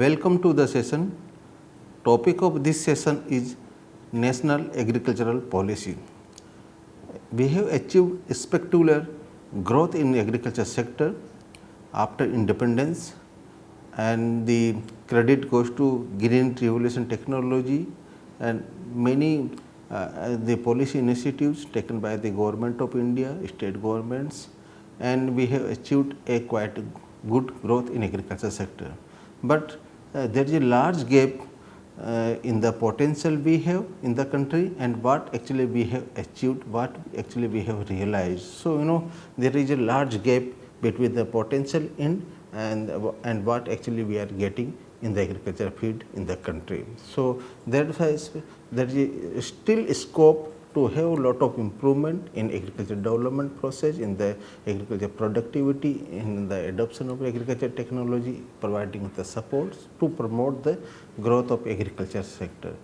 Welcome to the session. Topic of this session is National Agricultural Policy. We have achieved spectacular growth in agriculture sector after independence, and the credit goes to green revolution technology and many the policy initiatives taken by the government of India, state governments, and we have achieved a quite good growth in agriculture sector. But there is a large gap in the potential we have in the country and what actually we have achieved, what actually we have realized. So, there is a large gap between the potential in and what actually we are getting in the agriculture field in the country. So, there is still scope to have a lot of improvement in agriculture development process, in the agriculture productivity, in the adoption of agriculture technology, providing the supports to promote the growth of agriculture sector.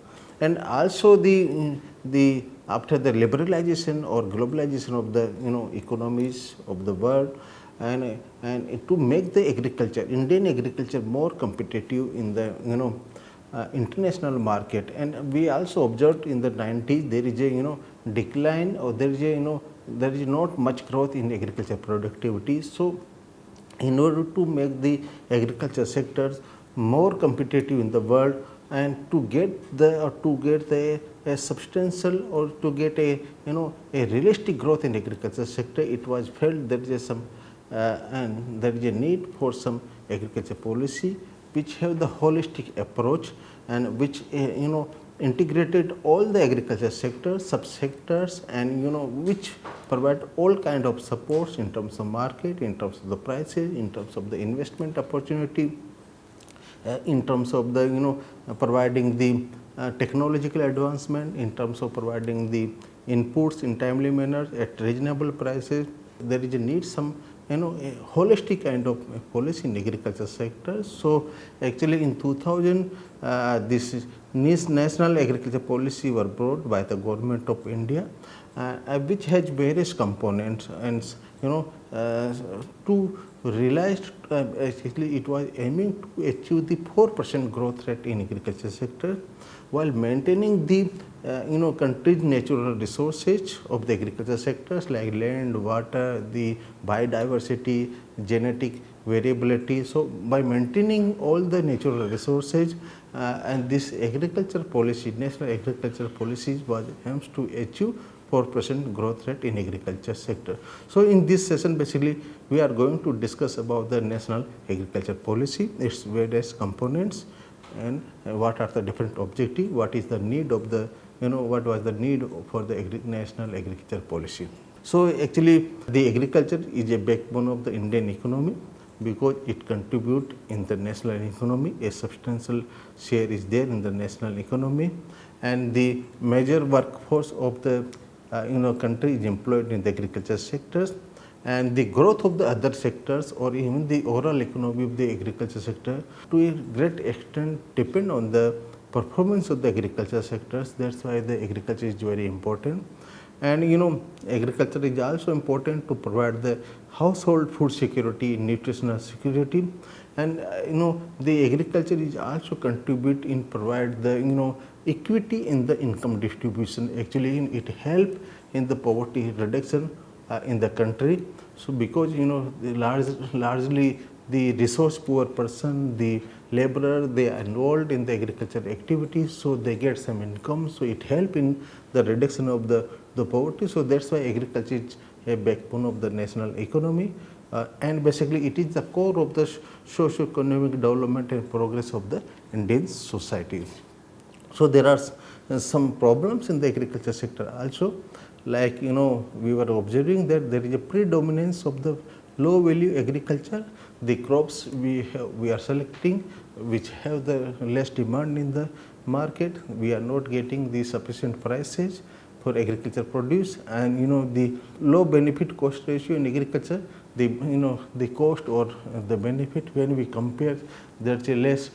And also the after the liberalization or globalization of the economies of the world, and to make the agriculture, Indian agriculture more competitive in the international market. And we also observed in the 90s there is a decline, or there is a there is not much growth in agriculture productivity. So, in order to make the agriculture sectors more competitive in the world and to get a substantial or to get a realistic growth in agriculture sector, it was felt there is some and there is a need for some agriculture policy which have the holistic approach and which integrated all the agriculture sectors, subsectors, and which provide all kind of supports in terms of market, in terms of the prices, in terms of the investment opportunity, in terms of the providing the technological advancement, in terms of providing the inputs in timely manner at reasonable prices. There is a need some a holistic kind of policy in agriculture sector. So, actually in 2000 this national agriculture policy were brought by the government of India, which has various components, and to realize actually it was aiming to achieve the 4% growth rate in agriculture sector while maintaining the country's natural resources of the agriculture sectors like land, water, the biodiversity, genetic variability. So, by maintaining all the natural resources and this agriculture policy, national agriculture policies was aims to achieve 4% growth rate in agriculture sector. So, in this session basically we are going to discuss about the national agriculture policy, its various components, and what are the different objectives, what is the need of the what was the need for the national agriculture policy. So, actually the agriculture is a backbone of the Indian economy because it contributes in the national economy, a substantial share is there in the national economy, and the major workforce of the country is employed in the agriculture sectors, and the growth of the other sectors or even the overall economy of the agriculture sector to a great extent depend on the performance of the agriculture sectors. That is why the agriculture is very important. And agriculture is also important to provide the household food security, nutritional security, and the agriculture is also contribute in provide the equity in the income distribution. Actually it help in the poverty reduction in the country. So, because largely the resource poor person, the laborer, they are enrolled in the agriculture activities, so they get some income. So, it help in the reduction of the poverty. So, that is why agriculture is a backbone of the national economy, and basically it is the core of the socio-economic development and progress of the Indian society. So, there are some problems in the agriculture sector also, like we were observing that there is a predominance of the low value agriculture, the crops we are selecting which have the less demand in the market, we are not getting the sufficient prices for agriculture produce, and the low benefit cost ratio in agriculture, the cost or the benefit when we compare, there is a less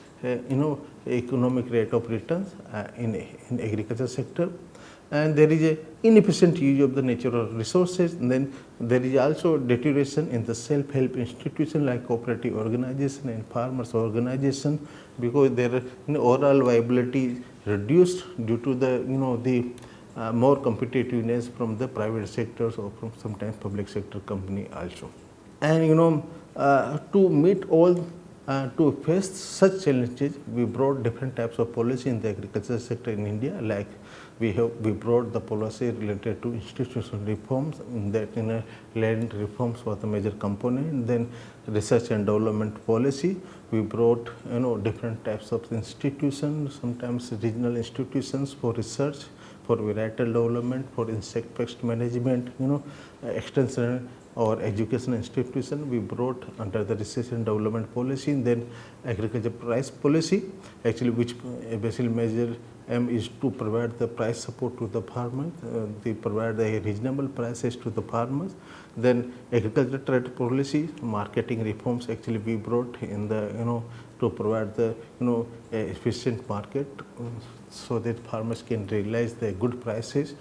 economic rate of returns in agriculture sector, and there is a inefficient use of the natural resources. And then there is also deterioration in the self-help institution like cooperative organization and farmers organization, because their overall viability reduced due to the more competitiveness from the private sectors or from sometimes public sector company also. And to meet all to face such challenges, we brought different types of policy in the agriculture sector in India. Like we brought the policy related to institutional reforms, in that land reforms was the major component. Then research and development policy, we brought different types of institutions, sometimes regional institutions for research, for varietal development, for insect pest management, extension or education institution we brought under the research and development policy. And then agriculture price policy, actually which basically measure aim is to provide the price support to the farmers, they provide a reasonable prices to the farmers. Then agriculture trade policy, marketing reforms actually we brought in the to provide the efficient market so that farmers can realize the good prices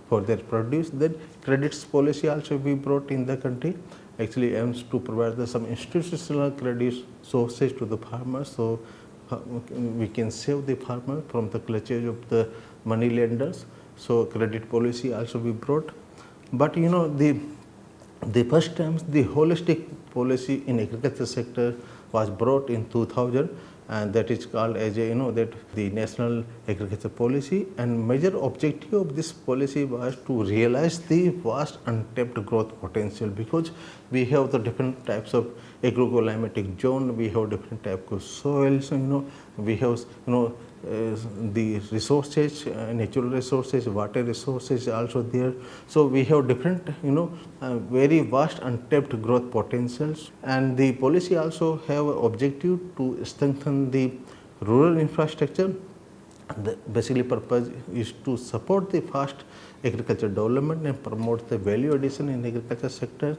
for their produce. Then credits policy also we brought in the country, actually aims to provide some institutional credit sources to the farmers, so we can save the farmer from the clutches of the money lenders. So credit policy also we brought. But the first time the holistic policy in agriculture sector was brought in 2000, and that is called as that the national agriculture policy. And major objective of this policy was to realize the vast untapped growth potential, because we have the different types of agroclimatic zone, we have different types of soils, we have the resources, natural resources, water resources also there. So we have different very vast untapped growth potentials. And the policy also have objective to strengthen the rural infrastructure. The basically purpose is to support the fast agriculture development and promote the value addition in agriculture sector,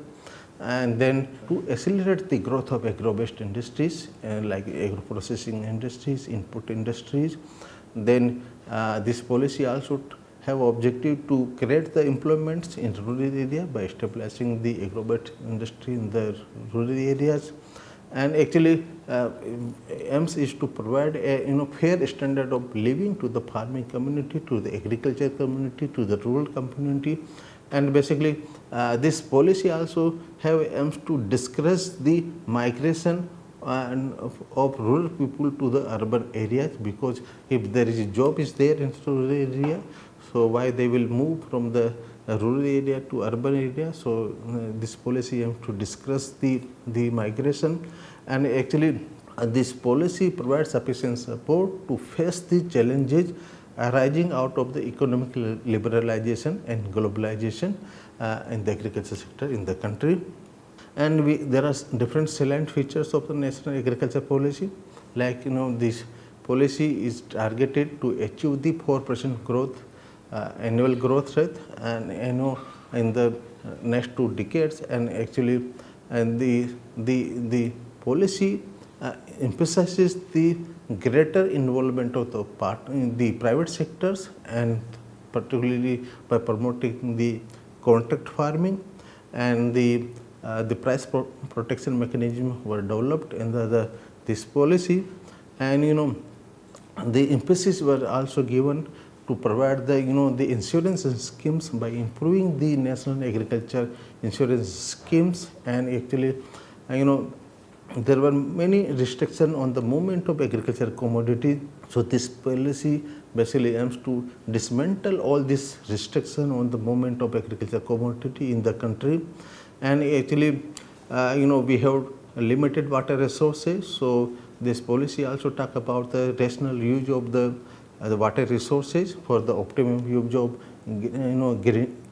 and then to accelerate the growth of agro-based industries like agro-processing industries, input industries. Then this policy also have objective to create the employments in rural area by establishing the agro-based industry in the rural areas. And actually aims is to provide a fair standard of living to the farming community, to the agriculture community, to the rural community. And basically this policy also have aims to discourage the migration of rural people to the urban areas, because if there is a job is there in rural area, so why they will move from the rural area to urban area. So this policy aims to discourage the migration. And actually this policy provides sufficient support to face the challenges arising out of the economic liberalization and globalization in the agriculture sector in the country. And there are different salient features of the national agriculture policy, like this policy is targeted to achieve the 4% growth annual growth rate, and in the next 2 decades. And actually and the policy emphasizes the greater involvement of the private sectors, and particularly by promoting the contract farming, and the price protection mechanism were developed in this policy. And the emphasis were also given to provide the insurance schemes by improving the national agriculture insurance schemes. And actually there were many restrictions on the movement of agricultural commodities. So this policy basically aims to dismantle all these restrictions on the movement of agricultural commodity in the country. And actually we have limited water resources, so this policy also talk about the rational use of the water resources for the optimum use of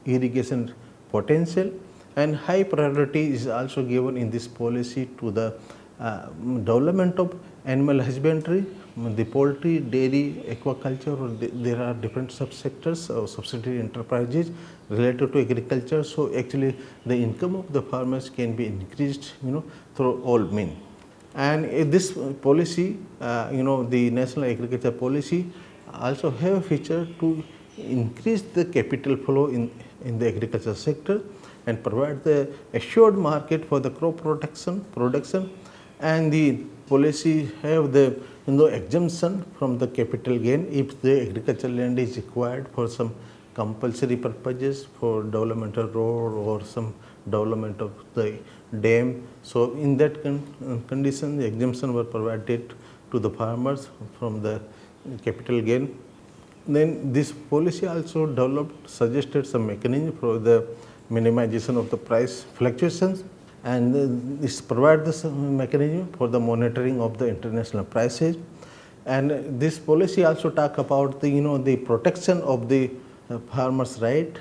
irrigation potential. And high priority is also given in this policy to the development of animal husbandry, the poultry, dairy, aquaculture, or there are different subsectors or subsidiary enterprises related to agriculture. So actually the income of the farmers can be increased through all means. And this policy, the national agriculture policy also have a feature to increase the capital flow in the agriculture sector and provide the assured market for the crop production. And the policy have the exemption from the capital gain if the agricultural land is required for some compulsory purposes for developmental road or some development of the dam. So in that condition, the exemption were provided to the farmers from the capital gain. Then this policy also developed, suggested some mechanism for the minimization of the price fluctuations, and this provide this mechanism for the monitoring of the international prices. And this policy also talk about the the protection of the farmers' right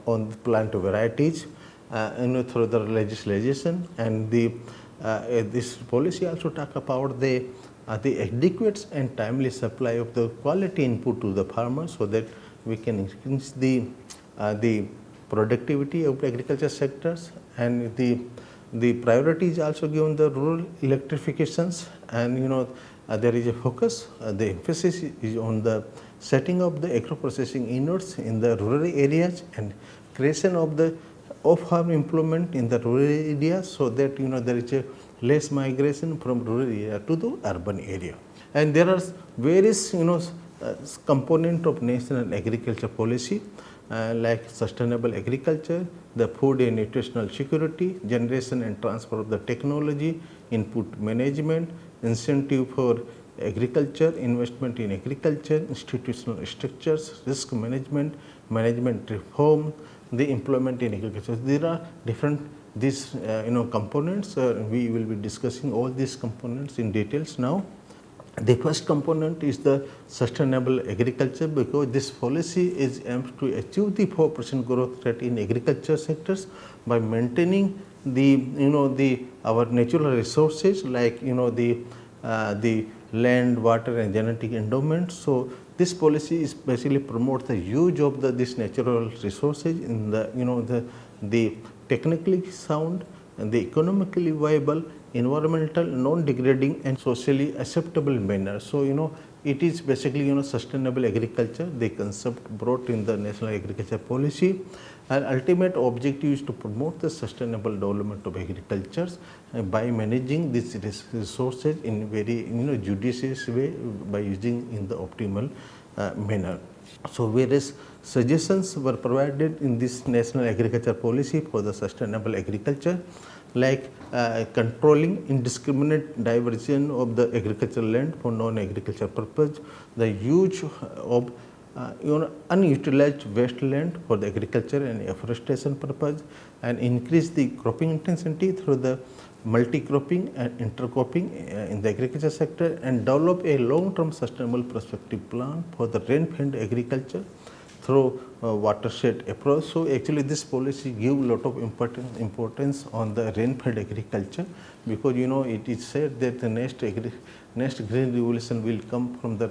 on the plant varieties through the legislation, and this policy also talk about the adequate and timely supply of the quality input to the farmers so that we can increase the productivity of the agriculture sectors. And the priority is also given the rural electrifications, and there is a focus, the emphasis is on the setting up the agro processing units in the rural areas and creation of the off-farm employment in the rural areas, so that there is a less migration from rural area to the urban area. And there are various component of national agriculture policy like sustainable agriculture, the food and nutritional security, generation and transfer of the technology, input management, incentive for agriculture, investment in agriculture, institutional structures, risk management, management reform, the employment in agriculture. There are different these components. We will be discussing all these components in details now. The first component is the sustainable agriculture, because this policy is aimed to achieve the 4% growth rate in agriculture sectors by maintaining our natural resources like the land, water and genetic endowments. So this policy is basically promote the use of this natural resources in the technically sound and the economically viable, environmental, non-degrading and socially acceptable manner. So it is basically sustainable agriculture, the concept brought in the national agriculture policy, and ultimate objective is to promote the sustainable development of agriculture by managing these resources in very judicious way by using in the optimal manner. So various suggestions were provided in this national agriculture policy for the sustainable agriculture, like controlling indiscriminate diversion of the agricultural land for non-agricultural purpose, the use of unutilized wasteland for the agriculture and afforestation purpose, and increase the cropping intensity through the multi-cropping and intercropping in the agriculture sector, and develop a long-term sustainable prospective plan for the rain-fed agriculture through watershed approach. So actually this policy give a lot of importance on the rain-fed agriculture, because it is said that the next green revolution will come from the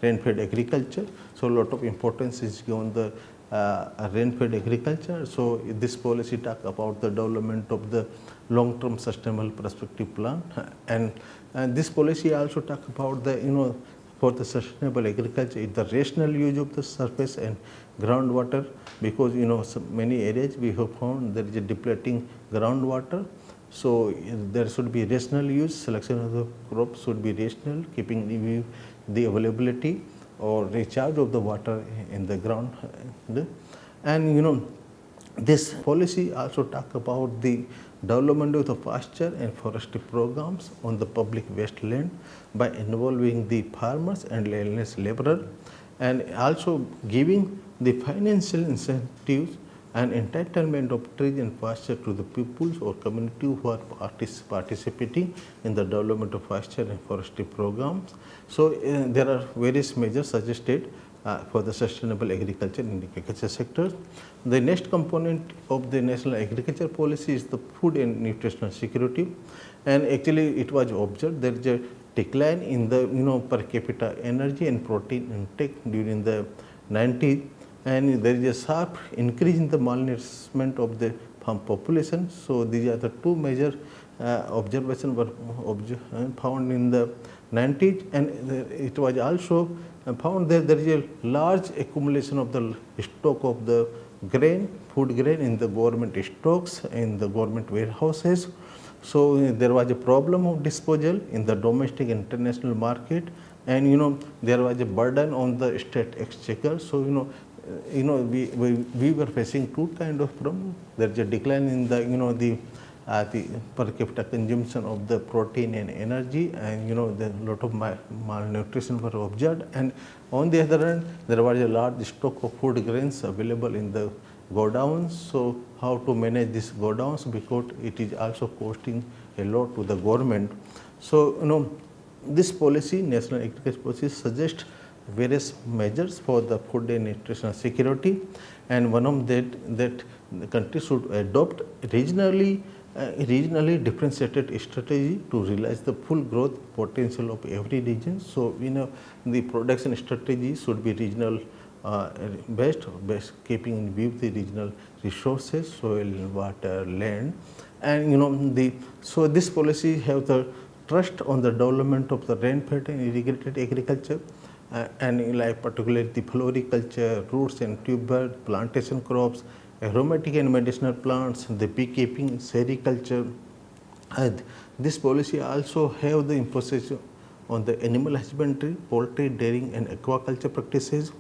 rain-fed agriculture. So a lot of importance is given the rain-fed agriculture. So this policy talk about the development of the long-term sustainable prospective plan, and this policy also talk about the for the sustainable agriculture is the rational use of the surface and groundwater, because so many areas we have found there is a depleting groundwater. So there should be rational use, selection of the crops should be rational, keeping the availability or recharge of the water in the ground. And this policy also talk about the development of the pasture and forestry programs on the public wasteland by involving the farmers and landless laborer, and also giving the financial incentives and entitlement of trees and pasture to the peoples or community who are participating in the development of pasture and forestry programs. So there are various measures suggested for the sustainable agriculture in the agriculture sector. The next component of the national agriculture policy is the food and nutritional security, and actually it was observed there is a decline in the per capita energy and protein intake during the 90s, and there is a sharp increase in the malnourishment of the farm population. So these are the two major observations were found in the 90s, and it was also found that there is a large accumulation of the stock of the grain, food grain in the government stocks in the government warehouses. So there was a problem of disposal in the domestic international market, and there was a burden on the state exchequer. So we were facing two kind of problem. There is a decline in the per capita consumption of the protein and energy, and the lot of malnutrition were observed. And on the other hand, there was a large stock of food grains available in the godowns. So how to manage these godowns, because it is also costing a lot to the government. So this policy, national agriculture policy, suggests various measures for the food and nutritional security, and one of that the country should adopt regionally differentiated strategy to realize the full growth potential of every region. So the production strategy should be regional based keeping in view the regional resources, soil, water, land, and so this policy have the trust on the development of the rain-fed and irrigated agriculture, and like particularly the floriculture, roots and tuber, plantation crops, aromatic and medicinal plants, the beekeeping, sericulture. And this policy also have the emphasis on the animal husbandry, poultry, dairying and aquaculture practices,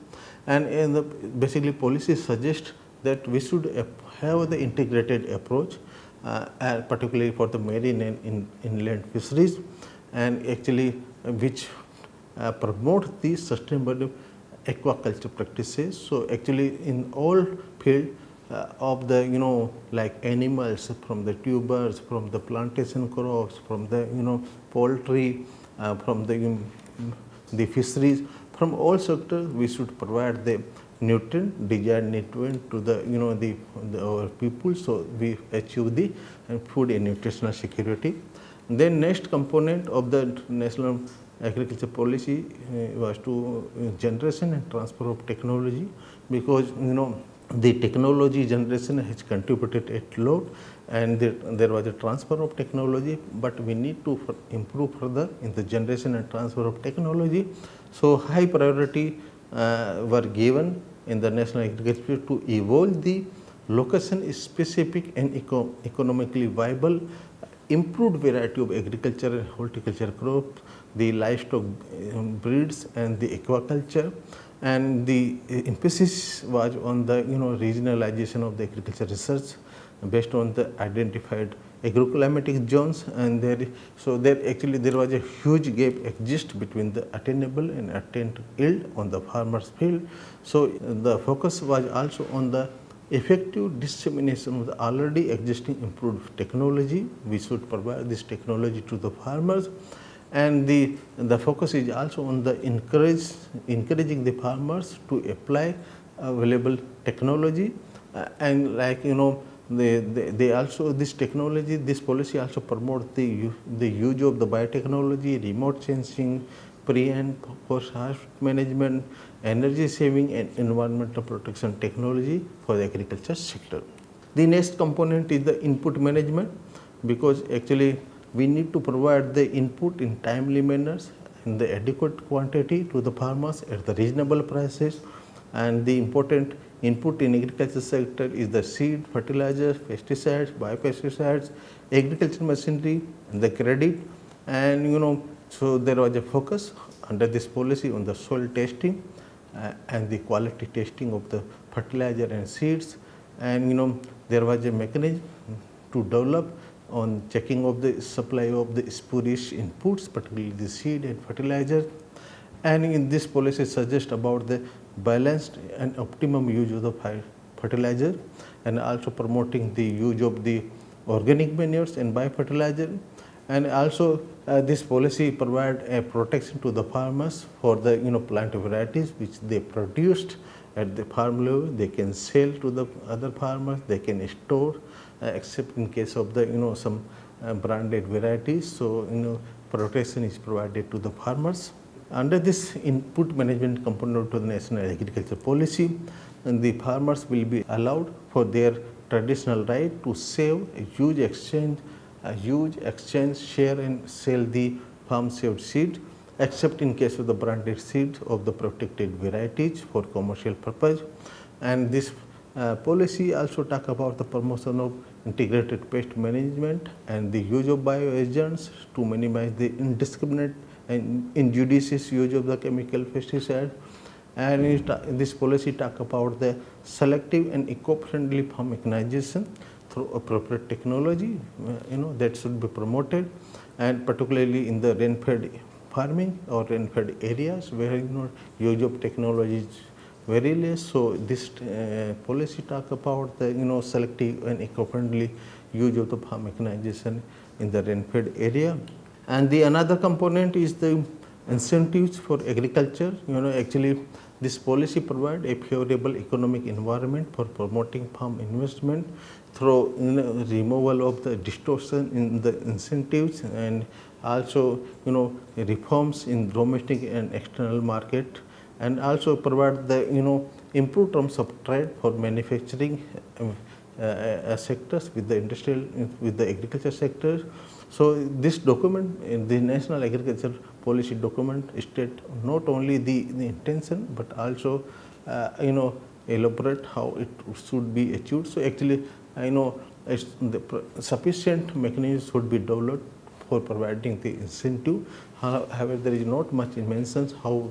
and basically policy suggests that we should have the integrated approach, particularly for the marine and inland fisheries, and actually which promote the sustainable aquaculture practices. So actually in all field of the like animals, from the tubers, from the plantation crops, from the poultry, from the fisheries, from all sectors we should provide the desired nutrient to our people, so we achieve the food and nutritional security. Then next component of the national agriculture policy was to generation and transfer of technology, because the technology generation has contributed a lot, and there was a transfer of technology, but we need to improve further in the generation and transfer of technology. So high priority were given in the national agriculture to evolve the location specific and economically viable improved variety of agriculture and horticulture crops, the livestock breeds and the aquaculture, and the emphasis was on the regionalization of the agriculture research based on the identified agroclimatic zones, and there actually there was a huge gap exist between the attainable and attained yield on the farmers field. So the focus was also on the effective dissemination of the already existing improved technology. We should provide this technology to the farmers, and the focus is also on the encouraging the farmers to apply available technology, and like they also this technology, this policy also promotes the use of the biotechnology, remote sensing, pre and post harvest management, energy saving and environmental protection technology for the agriculture sector. The next component is the input management, because actually we need to provide the input in timely manners in the adequate quantity to the farmers at the reasonable prices, and the important input in agriculture sector is the seed, fertilizers, pesticides, biopesticides, agriculture machinery, and the credit, and so there was a focus under this policy on the soil testing and the quality testing of the fertilizer and seeds, and there was a mechanism to develop on checking of the supply of the spurious inputs, particularly the seed and fertilizer, and in this policy suggests about the balanced and optimum use of the fertilizer, and also promoting the use of the organic manures and biofertilizer, and also this policy provide a protection to the farmers for the plant varieties which they produced at the farm level. They can sell to the other farmers, they can store, except in case of the some branded varieties. So protection is provided to the farmers. Under this input management component to the national agriculture policy, and the farmers will be allowed for their traditional right to save a huge exchange, share and sell the farm saved seed, except in case of the branded seeds of the protected varieties for commercial purpose. And this policy also talk about the promotion of integrated pest management, and the use of bioagents to minimize the indiscriminate and injudicious use of the chemical pesticide. And this policy talk about the selective and eco-friendly farm mechanization through appropriate technology, that should be promoted, and particularly in the rain-fed farming or rain-fed areas where use of technology is very less. So this policy talk about the selective and eco-friendly use of the farm mechanization in the rain-fed area. And the another component is the incentives for agriculture. Actually this policy provide a favorable economic environment for promoting farm investment through removal of the distortion in the incentives, and also reforms in domestic and external market, and also provide the improved terms of trade for manufacturing sectors with the industrial, with the agriculture sector. So this document, the National Agriculture Policy document, state not only the intention but also elaborate how it should be achieved. So actually the sufficient mechanisms should be developed for providing the incentive. However, there is not much mentions how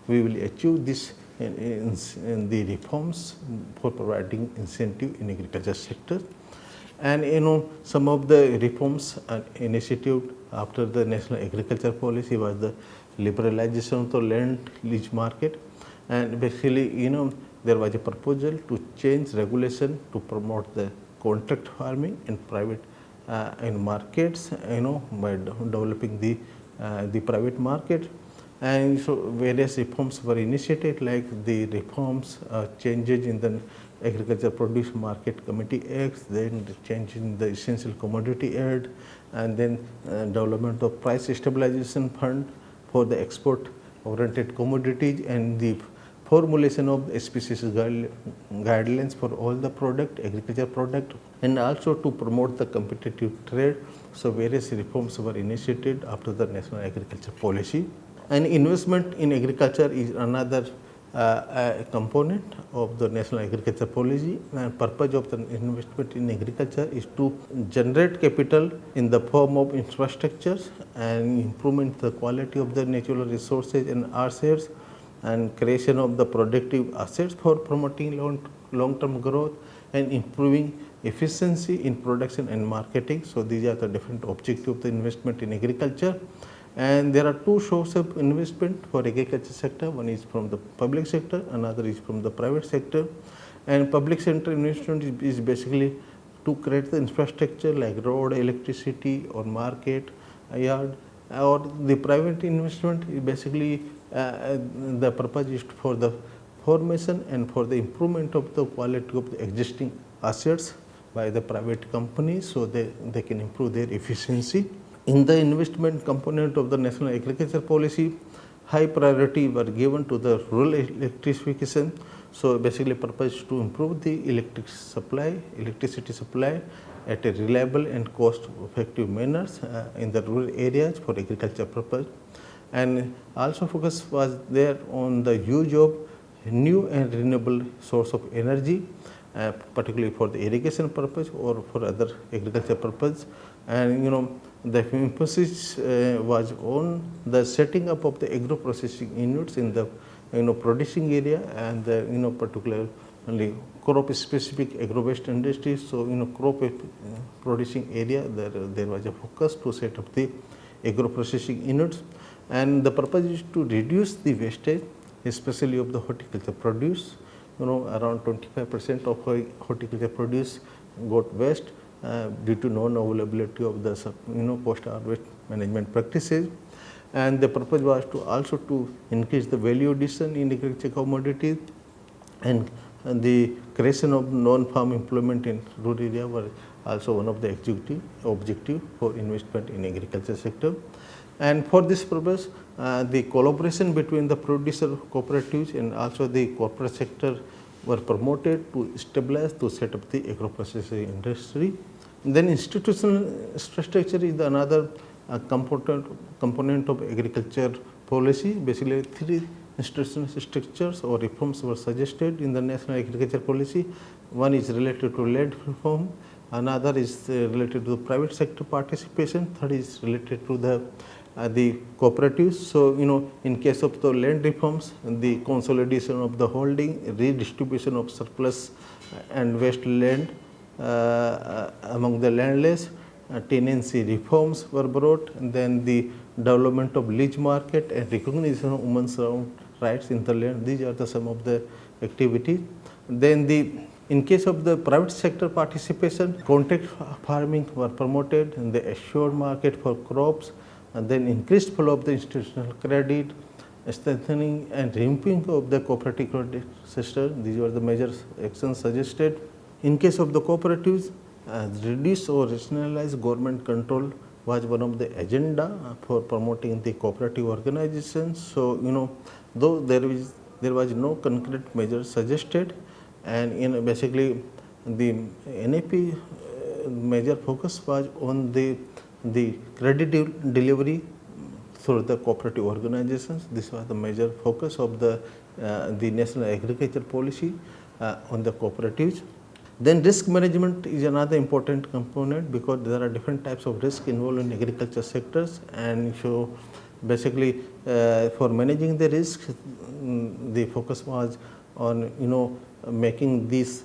we will achieve this in the reforms for providing incentive in agriculture sector. And some of the reforms and initiative after the National Agriculture Policy was the liberalization of the land lease market, and basically there was a proposal to change regulation to promote the contract farming in private in markets, by developing the private market. And so various reforms were initiated, like the reforms, changes in the Agriculture Produce Market Committee Act, then the change in the Essential Commodity Act, and then development of Price Stabilization Fund for the export oriented commodities, and the formulation of species guidelines for all the agriculture product, and also to promote the competitive trade. So various reforms were initiated after the National Agriculture Policy. And investment in agriculture is another component of the National Agriculture Policy, and purpose of the investment in agriculture is to generate capital in the form of infrastructures and improvement the quality of the natural resources and assets, and creation of the productive assets for promoting long-term growth and improving efficiency in production and marketing. So these are the different objectives of the investment in agriculture. And there are two sources of investment for agriculture sector. One is from the public sector, another is from the private sector. And public sector investment is basically to create the infrastructure like road, electricity, or market, yard. Or the private investment is basically the purpose is for the formation and for the improvement of the quality of the existing assets by the private companies, so they can improve their efficiency. In the investment component of the National Agriculture Policy, high priority were given to the rural electrification. So basically purpose is to improve the electricity supply at a reliable and cost effective manners in the rural areas for agriculture purpose. And also focus was there on the use of new and renewable source of energy, particularly for the irrigation purpose or for other agriculture purpose. And the emphasis was on the setting up of the agro processing units in the producing area, and the particularly crop specific agro based industries. So crop producing area, there was a focus to set up the agro processing units, and the purpose is to reduce the wastage, especially of the horticulture produce. Around 25% of horticulture produce got waste due to non-availability of the post-harvest management practices. And the purpose was to also to increase the value addition in agriculture commodities, and the creation of non-farm employment in rural area were also one of the objective for investment in agriculture sector. And for this purpose, the collaboration between the producer cooperatives and also the corporate sector were promoted to stabilize, to set up the agro processing industry. Then institutional infrastructure is another component of agriculture policy. Basically, three institutional structures or reforms were suggested in the National Agriculture Policy. One is related to land reform, another is related to the private sector participation, third is related to the cooperatives. So, in case of the land reforms, the consolidation of the holding, redistribution of surplus and waste land among the landless, tenancy reforms were brought, and then the development of lease market and recognition of women's rights in the land. These are some of the activities. Then in case of the private sector participation, contract farming were promoted, and the assured market for crops, and then increased flow of the institutional credit, strengthening and revamping of the cooperative credit system. These were the major actions suggested. In case of the cooperatives, reduce or rationalize government control was one of the agenda for promoting the cooperative organizations. So, though there was no concrete measure suggested, and basically the NAP major focus was on the credit delivery through the cooperative organizations. This was the major focus of the National Agriculture Policy on the cooperatives. Then risk management is another important component, because there are different types of risk involved in agriculture sectors, and so basically for managing the risk, the focus was on making this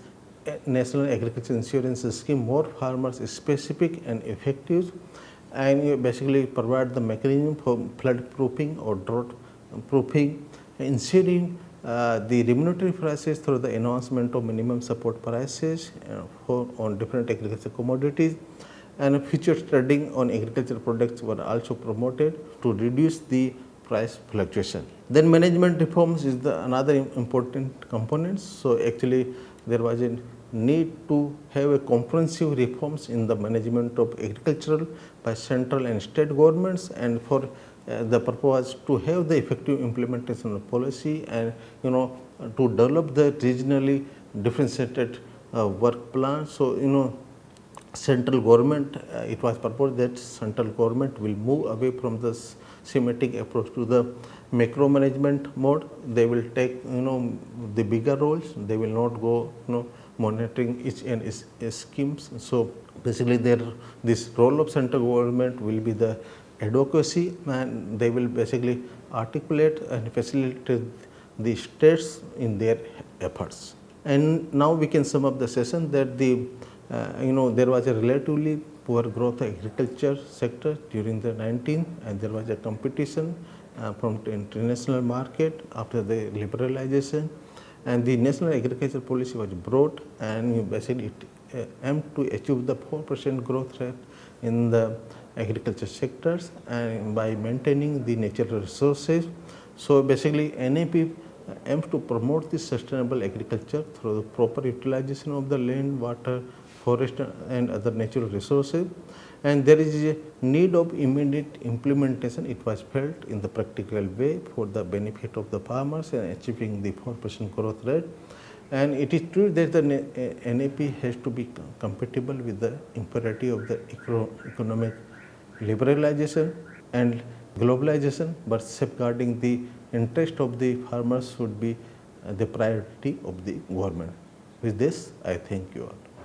National Agriculture Insurance Scheme more farmers specific and effective, and you basically provide the mechanism for flood proofing or drought proofing, ensuring the remunerative prices through the announcement of minimum support prices on different agricultural commodities, and future trading on agricultural products were also promoted to reduce the price fluctuation. Then management reforms is another important component. So, actually there was a need to have a comprehensive reforms in the management of agricultural by central and state governments, and for the purpose to have the effective implementation of policy, and to develop the regionally differentiated work plan. So, central government, it was proposed that central government will move away from the schematic approach to the macro management mode. They will take the bigger roles. They will not go monitoring each and its schemes. So, basically this role of central government will be the advocacy, and they will basically articulate and facilitate the states in their efforts. And now we can sum up the session that there was a relatively poor growth of agriculture sector during the 19th, and there was a competition from the international market after the liberalization, and the National Agriculture Policy was brought, and basically it aimed to achieve the 4% growth rate in the agriculture sectors, and by maintaining the natural resources. So, basically NAP aims to promote the sustainable agriculture through the proper utilization of the land, water, forest and other natural resources, and there is a need of immediate implementation. It was felt in the practical way for the benefit of the farmers and achieving the 4% growth rate. And it is true that the NAP has to be compatible with the imperative of the economic liberalization and globalization, but safeguarding the interest of the farmers should be the priority of the government. With this, I thank you all.